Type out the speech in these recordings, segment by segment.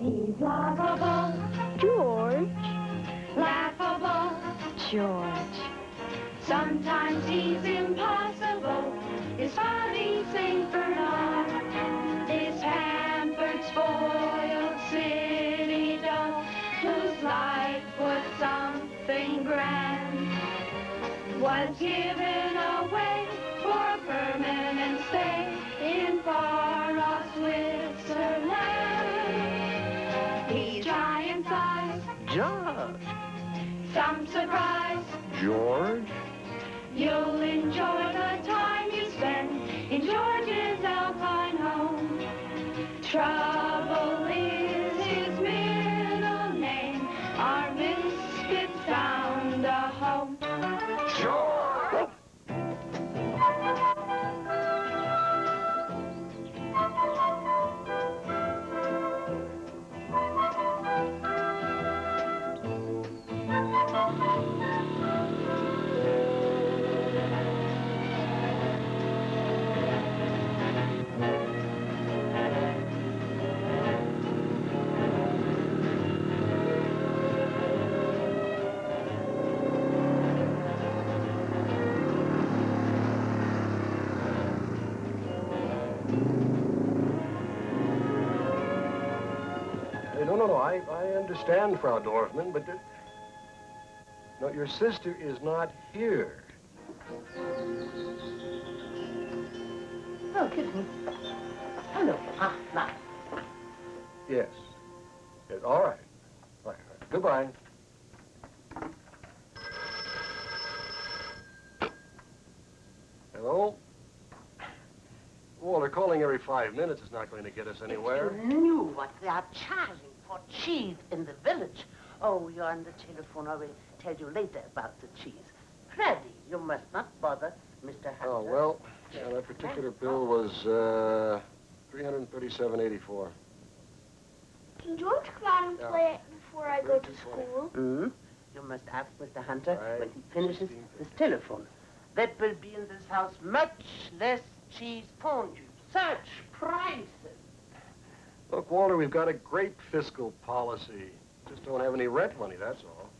He's lovable. George. Laughable. George. Sometimes he's impossible. His funny St. Bernard. His pampered, spoiled city doll, whose life was something grand, was given away for a permanent stay in far-off Switzerland. He's giant size. George. Some surprise. George. You'll enjoy the time you spend in George's Alpine home. Trouble is his middle name. Our misfit found a home. George. No, I understand, Frau Dorfman, but no, your sister is not here. Oh, kitten. Hello. Now. Yes. Yes, all right. All right. Goodbye. Hello? Walter, calling every 5 minutes is not going to get us anywhere. If you knew what they are charging for cheese in the village. Oh, you're on the telephone. I will tell you later about the cheese. Freddie, you must not bother Mr. Hunter. Oh, well, yeah, that particular bill was, $337.84. Can George come out and play it before I go to school? Hmm? You must ask Mr. Hunter Right. when he finishes this telephone. That will be in this house much less cheese fondue. Such prices. Look, Walter, we've got a great fiscal policy. Just don't have any rent money, that's all.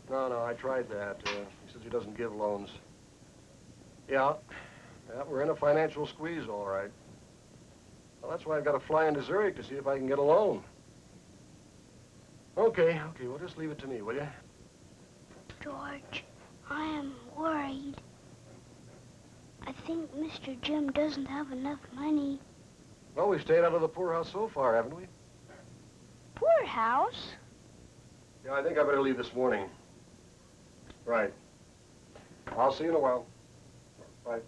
No, I tried that. He says he doesn't give loans. Yeah, we're in a financial squeeze, all right. Well, that's why I've got to fly into Zurich to see if I can get a loan. Okay, well, just leave it to me, will you? George, I am worried. I think Mr. Jim doesn't have enough money. Well, we've stayed out of the poorhouse so far, haven't we? Poorhouse? Yeah, I think I better leave this morning. Right. I'll see you in a while. Bye.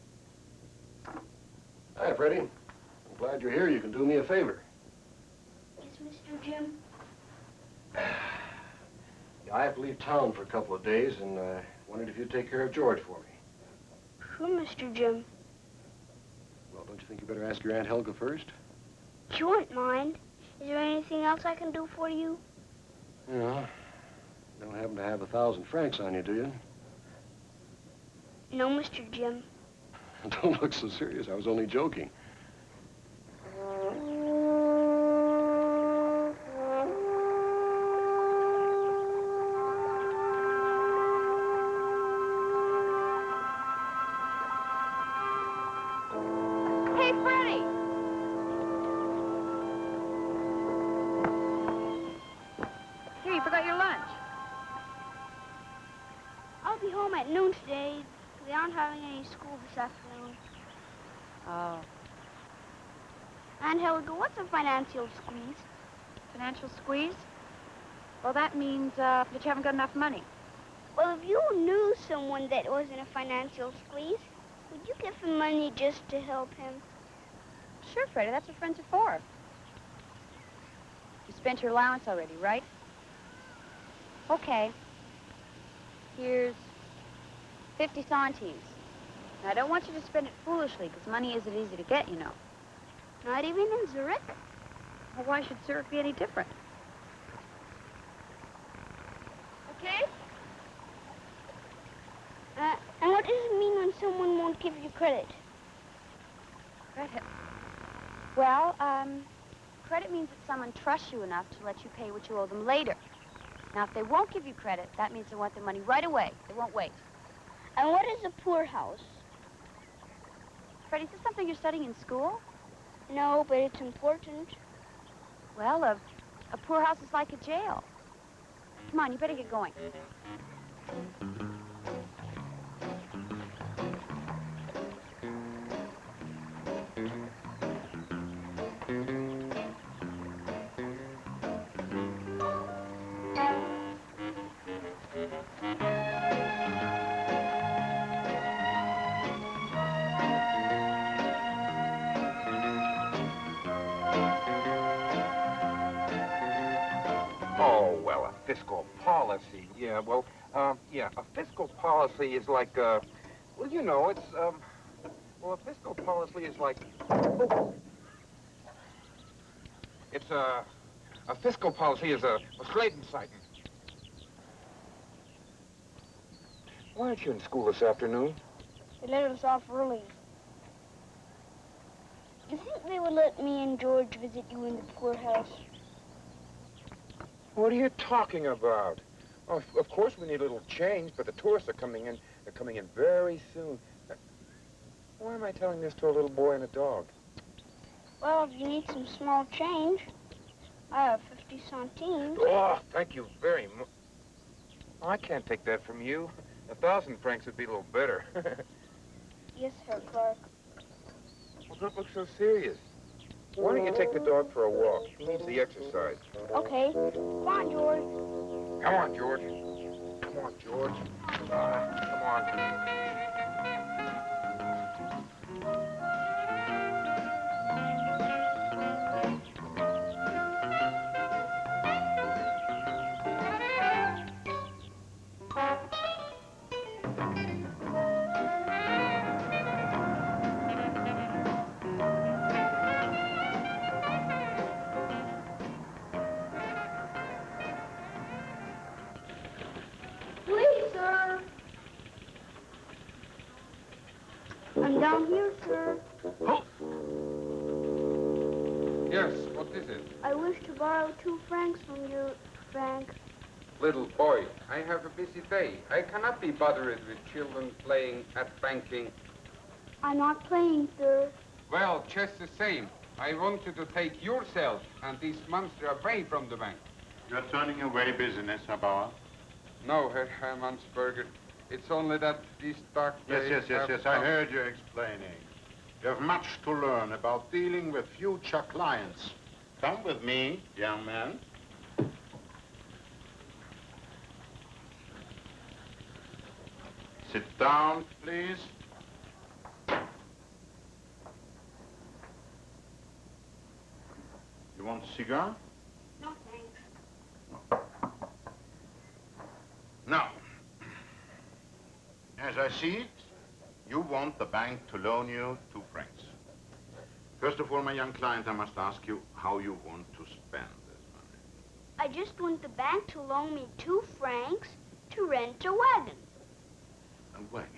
Hi, Freddie. I'm glad you're here. You can do me a favor. Yes, Mr. Jim? Yeah, I have to leave town for a couple of days, and wondered if you'd take care of George for me. Sure, Mr. Jim. Well, don't you think you better ask your Aunt Helga first? She won't mind. Is there anything else I can do for you? Yeah. Don't happen to have 1,000 francs on you, do you? No, Mr. Jim. Don't look so serious. I was only joking. Hey, Freddie! Here, you forgot your lunch. I'll be home at noon today. We aren't having any school this afternoon. Oh. Aunt Helga, what's a financial squeeze? Financial squeeze? Well, that means that you haven't got enough money. Well, if you knew someone that was in a financial squeeze, would you give him money just to help him? Sure, Freddie, that's what friends are for. You spent your allowance already, right? Okay. Here's 50 centimes. Now, I don't want you to spend it foolishly, because money isn't easy to get, you know. Not even in Zurich? Well, why should Zurich be any different? Okay. And what does it mean when someone won't give you credit? Credit? Well, credit means that someone trusts you enough to let you pay what you owe them later. Now, if they won't give you credit, that means they want their money right away. They won't wait. And what is a poorhouse? Freddie, is this something you're studying in school? No, but it's important. Well, a poorhouse is like a jail. Come on, you better get going. Oh, well, a fiscal policy. Yeah, well, yeah, a fiscal policy is like, well, you know, it's, well, a fiscal policy is like, it's a fiscal policy is a Schledenzeiten. Why aren't you in school this afternoon? They let us off early. You think they would let me and George visit you in the poorhouse? What are you talking about? Oh, of course we need a little change, but the tourists are coming in. They're coming in very soon. Why am I telling this to a little boy and a dog? Well, if you need some small change, I have 50 centimes. Oh, thank you very much. Oh, I can't take that from you. 1,000 francs would be a little better. Yes, Herr Clark. Well, don't look so serious. Why don't you take the dog for a walk? He needs the exercise. Okay. Come on, George. Come on, George. Come on, George. Come on. Please, sir. I'm down here, sir. Yes, what is it? I wish to borrow 2 francs from you, Frank. Little boy, I have a busy day. I cannot be bothered with children playing at banking. I'm not playing, sir. Well, just the same. I want you to take yourself and this monster away from the bank. You're turning away business, Herr Bauer? No, Herr Hermannsberger. It's only that this dark day... Yes, I heard you explaining. You have much to learn about dealing with future clients. Come with me, young man. Sit down, please. You want a cigar? No, thanks. Now, as I see it, you want the bank to loan you 2 francs. First of all, my young client, I must ask you how you want to spend this money. I just want the bank to loan me 2 francs to rent a wagon. A wagon?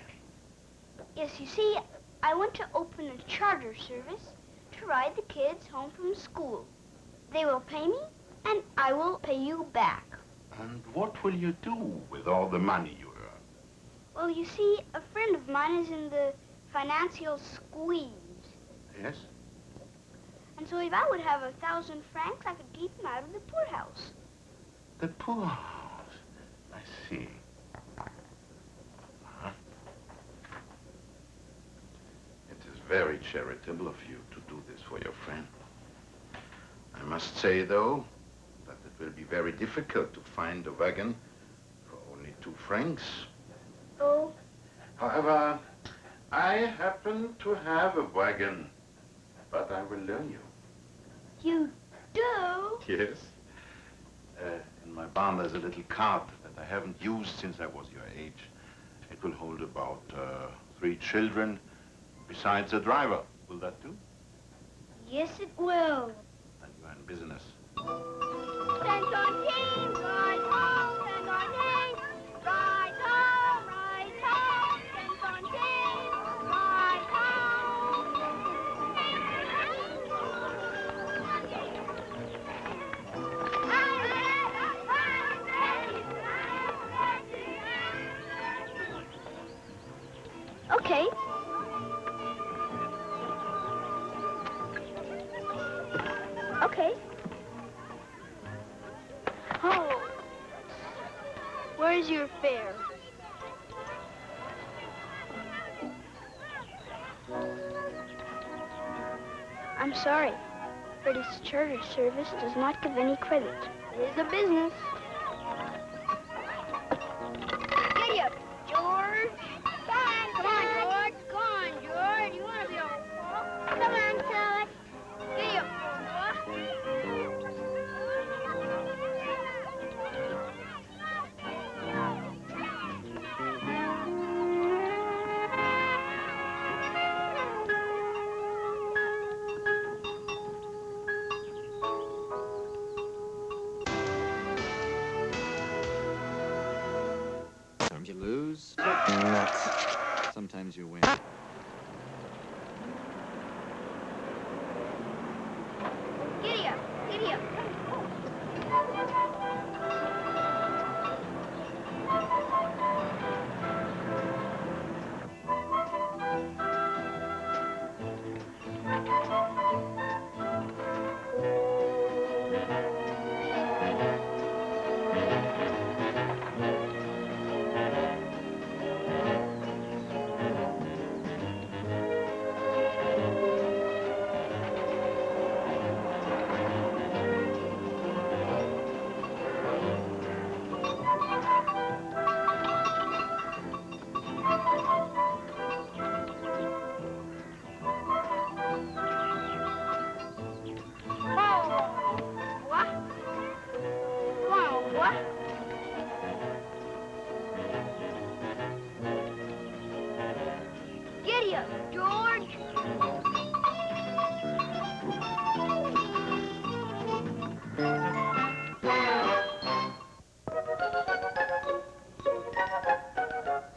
Yes, you see, I want to open a charter service to ride the kids home from school. They will pay me, and I will pay you back. And what will you do with all the money you earn? Well, you see, a friend of mine is in the financial squeeze. Yes? And so if I would have 1,000 francs, I could keep him out of the poorhouse. The poorhouse. I see. Huh? It is very charitable of you to do this for your friend. I must say, though, that it will be very difficult to find a wagon for only 2 francs. Oh? However, I happen to have a wagon, but I will loan you. You do? Yes. In my barn, there's a little cart that I haven't used since I was your age. It will hold about 3 children, besides a driver. Will that do? Yes, it will. Then you are in business. Cents on team, ride home, cents on team, ride home, cents on team, ride home. Okay. Oh. Where's your fare? I'm sorry. Freddie's charter service does not give any credit. It is a business. Giddy up, George. Come on, George. Come on, George. You want to be on the Come on, George. Giddy up, Sometimes you lose. Sometimes you win. Giddy up, giddy up. Giddy up, George.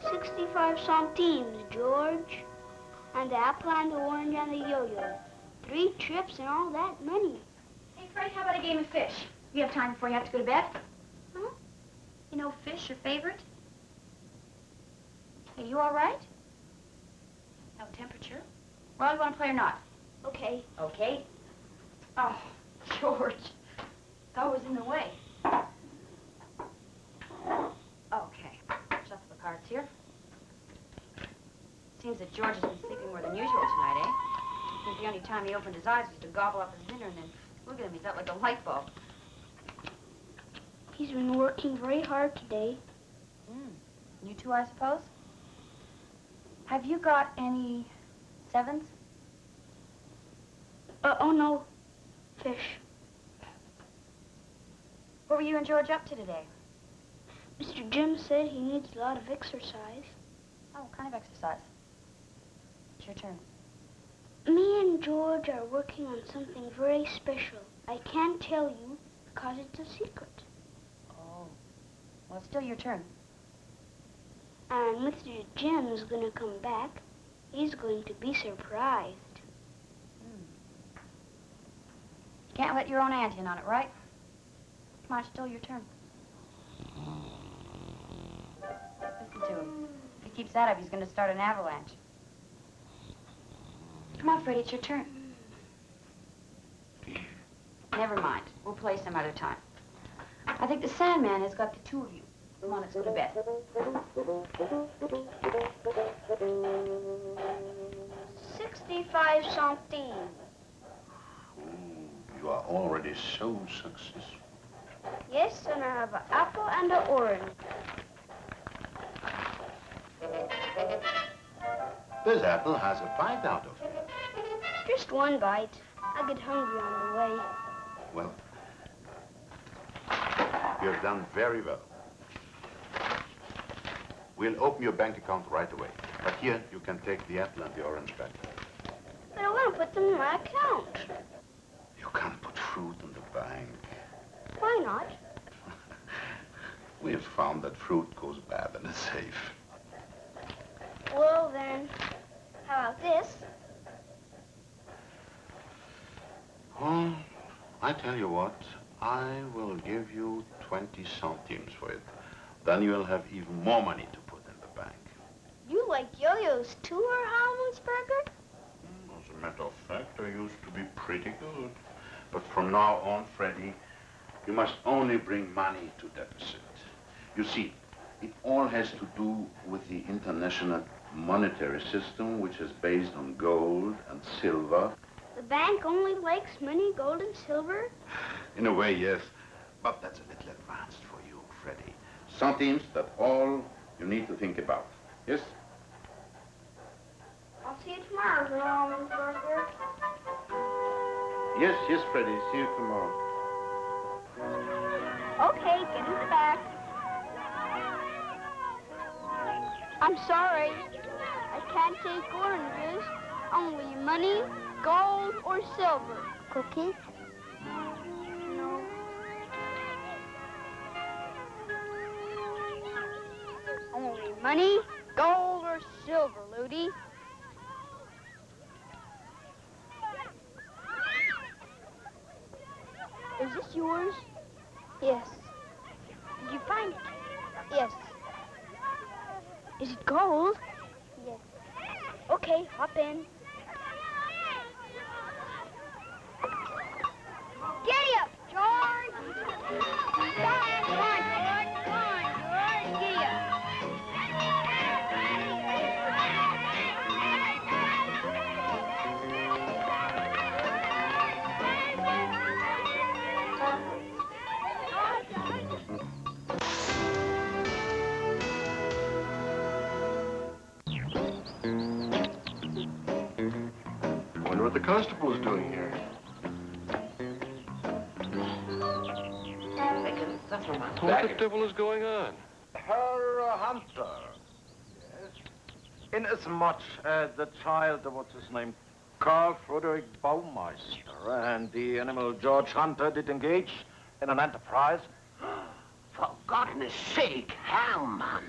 65 centimes, George. And the apple and the orange and the yo-yo. 3 trips and all that money. Hey, Freddie, how about a game of fish? You have time before you have to go to bed? Huh? You know fish, your favorite? Are you all right? No temperature? Well, you want to play or not? Okay. Okay. Oh, George. That was in the way. Okay. Shuffle the cards here. Seems that George has been sleeping more than usual tonight, eh? I think the only time he opened his eyes was to gobble up his dinner and then look at him, he's out like a light bulb. He's been working very hard today. You too, I suppose? Have you got any 7s? Oh, no. Fish. What were you and George up to today? Mr. Jim said he needs a lot of exercise. Oh, what kind of exercise? It's your turn. Me and George are working on something very special. I can't tell you because it's a secret. Oh. Well, it's still your turn. And Mr. Jim is going to come back. He's going to be surprised. Can't let your own aunt in on it, right? Come on, it's still your turn. Listen to him. If he keeps that up, he's going to start an avalanche. Come on, Freddie, it's your turn. Never mind. We'll play some other time. I think the Sandman has got the 2 of you. Come on, let's go to bed. 65 centimes. You are already so successful. Yes, and I have an apple and an orange. This apple has a bite out of it. Just 1 bite. I get hungry on the way. Well, you have done very well. We'll open your bank account right away. But here, you can take the apple and the orange back. But I want to put them in my account. You can't put fruit in the bank. Why not? We have found that fruit goes bad in a safe. Well, then, how about this? Well, I tell you what, I will give you 20 centimes for it. Then you'll have even more money to put in the bank. You like yo-yos too, Herr Halmonsberger? As a matter of fact, I used to be pretty good. But from now on, Freddie, you must only bring money to deficit. You see, it all has to do with the international monetary system, which is based on gold and silver. The bank only likes money, gold, and silver? In a way, yes. But that's a little advanced for you, Freddie. Centimes, that's all you need to think about. Yes? I'll see you tomorrow, Mr. Burger. Yes, Freddie. See you tomorrow. Okay, get in the back. I'm sorry. I can't take oranges. Only money, gold, or silver. Cookies? No. Only money, gold, or silver, Ludi. Is this yours? Yes. Did you find it? Yes. Is it gold? Yes. Okay, hop in. Giddy up, George! Come on, George! Come on, George! Giddy up! Wonder what the constable is doing here. What the devil is going on? Herr Hunter. Yes. Inasmuch as the child of what's his name, Carl Friedrich Baumeister, and the animal George Hunter did engage in an enterprise. For goodness sake, Herman.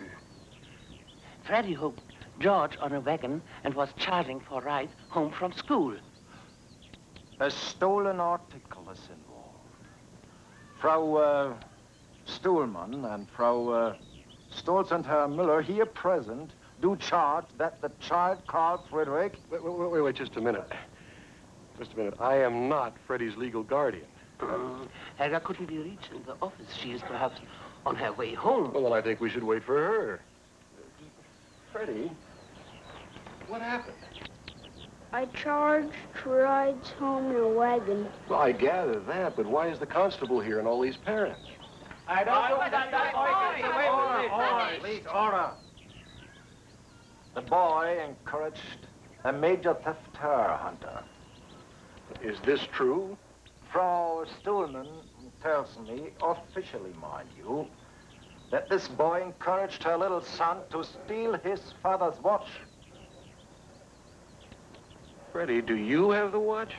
Freddie hoped George on a wagon and was charging for a ride home from school. A stolen article is involved. Frau Stuhlmann and Frau Stolz and Herr Müller here present do charge that the child Carl Friedrich... Wait, just a minute. Just a minute. I am not Freddie's legal guardian. Helga couldn't be reached in the office. She is perhaps on her way home. Well, then I think we should wait for her. Freddie, what happened? I charged rides home in a wagon. Well, I gather that, but why is the constable here and all these parents? I don't know that. Please, order. The boy encouraged a major theft Herr Hunter. Is this true? Frau Stuhlmann tells me, officially mind you, that this boy encouraged her little son to steal his father's watch. Freddie, do you have the watch?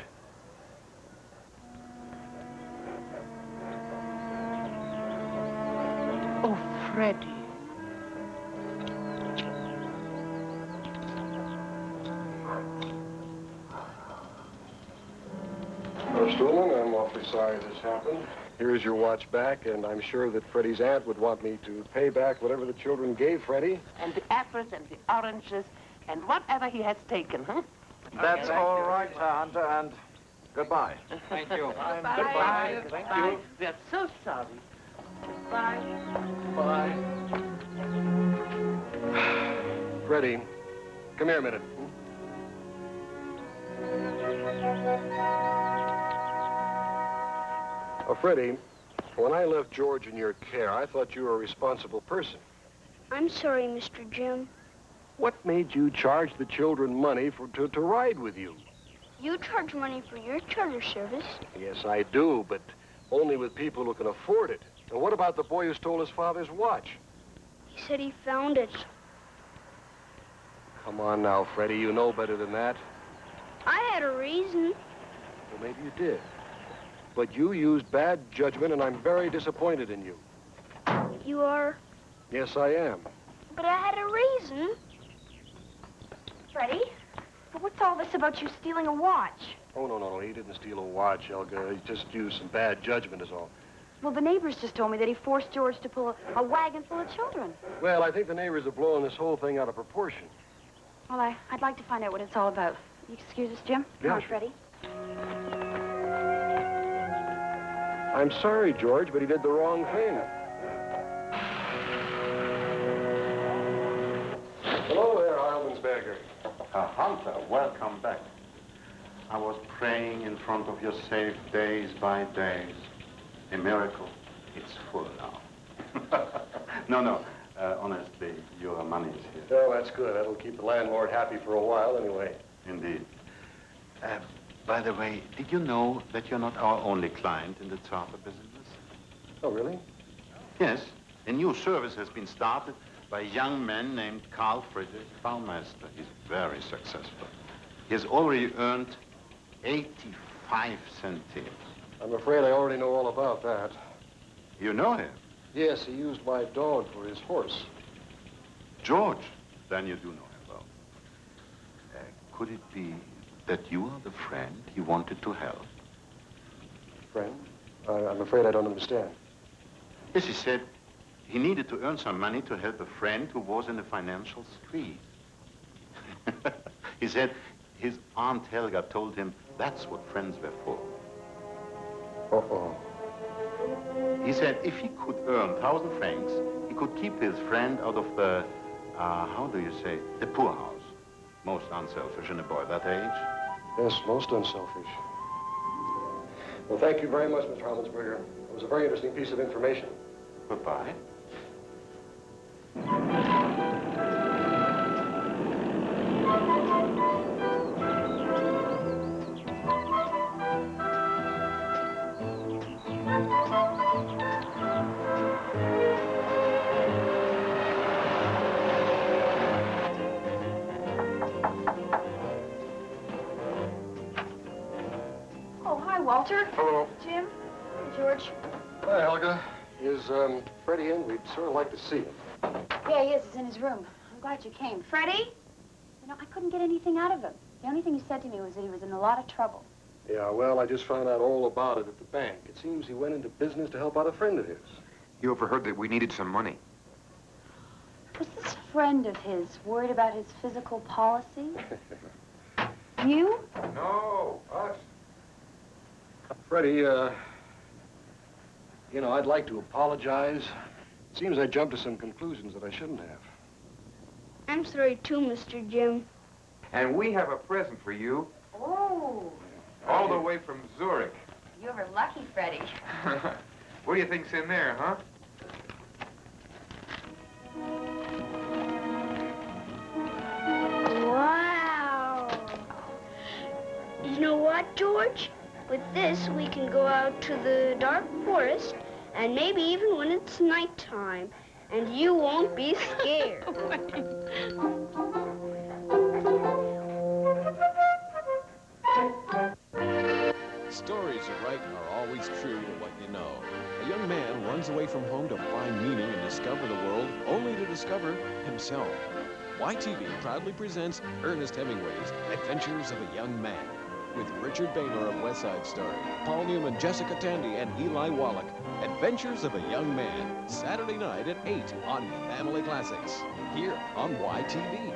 Oh, Freddie. Stuhlman, I'm awfully sorry this happened. Here's your watch back, and I'm sure that Freddie's aunt would want me to pay back whatever the children gave Freddie. And the apples and the oranges and whatever he has taken, huh? That's all right, Herr Hunter, and goodbye. Thank you. Goodbye. Thank you. We are so sorry. Goodbye. Bye. Freddie, come here a minute. Oh, Freddie, when I left George in your care, I thought you were a responsible person. I'm sorry, Mr. Jim. What made you charge the children money to ride with you? You charge money for your charter service. Yes, I do, but only with people who can afford it. And what about the boy who stole his father's watch? He said he found it. Come on now, Freddie, you know better than that. I had a reason. Well, maybe you did. But you used bad judgment, and I'm very disappointed in you. You are? Yes, I am. But I had a reason. Freddie, but what's all this about you stealing a watch? Oh, no, he didn't steal a watch, Helga. He just used some bad judgment is all. Well, the neighbors just told me that he forced George to pull a wagon full of children. Well, I think the neighbors are blowing this whole thing out of proportion. Well, I'd like to find out what it's all about. You excuse us, Jim? Come Yeah, on, sure. Freddie. I'm sorry, George, but he did the wrong thing. Hello there, Heilmansberger. Hunter, welcome back. I was praying in front of your safe days by days. A miracle. It's full now. No. Honestly, your money is here. Oh, that's good. That'll keep the landlord happy for a while anyway. Indeed. By the way, did you know that you're not our only client in the charter business? Oh, really? Yes. A new service has been started by a young man named Carl Freddie, Baumeister. He's very successful. He has already earned 85 centimes. I'm afraid I already know all about that. You know him? Yes, he used my dog for his horse. George. Then you do know him well. Could it be that you are the friend he wanted to help? Friend? I'm afraid I don't understand. Yes, he said he needed to earn some money to help a friend who was in a financial squeeze. He said his Aunt Helga told him that's what friends were for. Uh-oh. He said if he could earn 1,000 francs, he could keep his friend out of the, how do you say, the poorhouse. Most unselfish in a boy that age. Yes, most unselfish. Well, thank you very much, Mr. Heilmansberger. It was a very interesting piece of information. Goodbye. Oh, hi, Walter. Hello. Jim. Hey, George. Hi, Helga. Is, Freddie in? We'd sort of like to see him. Yeah, he is. He's in his room. I'm glad you came. Freddie? You know, I couldn't get anything out of him. The only thing he said to me was that he was in a lot of trouble. Yeah, well, I just found out all about it at the bank. It seems he went into business to help out a friend of his. He overheard that we needed some money. Was this friend of his worried about his physical policy? You? No, us. Freddie, you know, I'd like to apologize. It seems I jumped to some conclusions that I shouldn't have. I'm sorry too, Mr. Jim. And we have a present for you, Oh, all the way from Zurich. you were lucky, Freddie. What do you think's in there, huh? Wow. You know what, George? With this, we can go out to the dark forest, and maybe even when it's nighttime, and you won't be scared. Stories you write are always true to what you know. A young man runs away from home to find meaning and discover the world, only to discover himself. YTV proudly presents Ernest Hemingway's Adventures of a Young Man, with Richard Boehmer of West Side Story, Paul Newman, Jessica Tandy, and Eli Wallach. Adventures of a Young Man, Saturday night at 8 on Family Classics, here on YTV.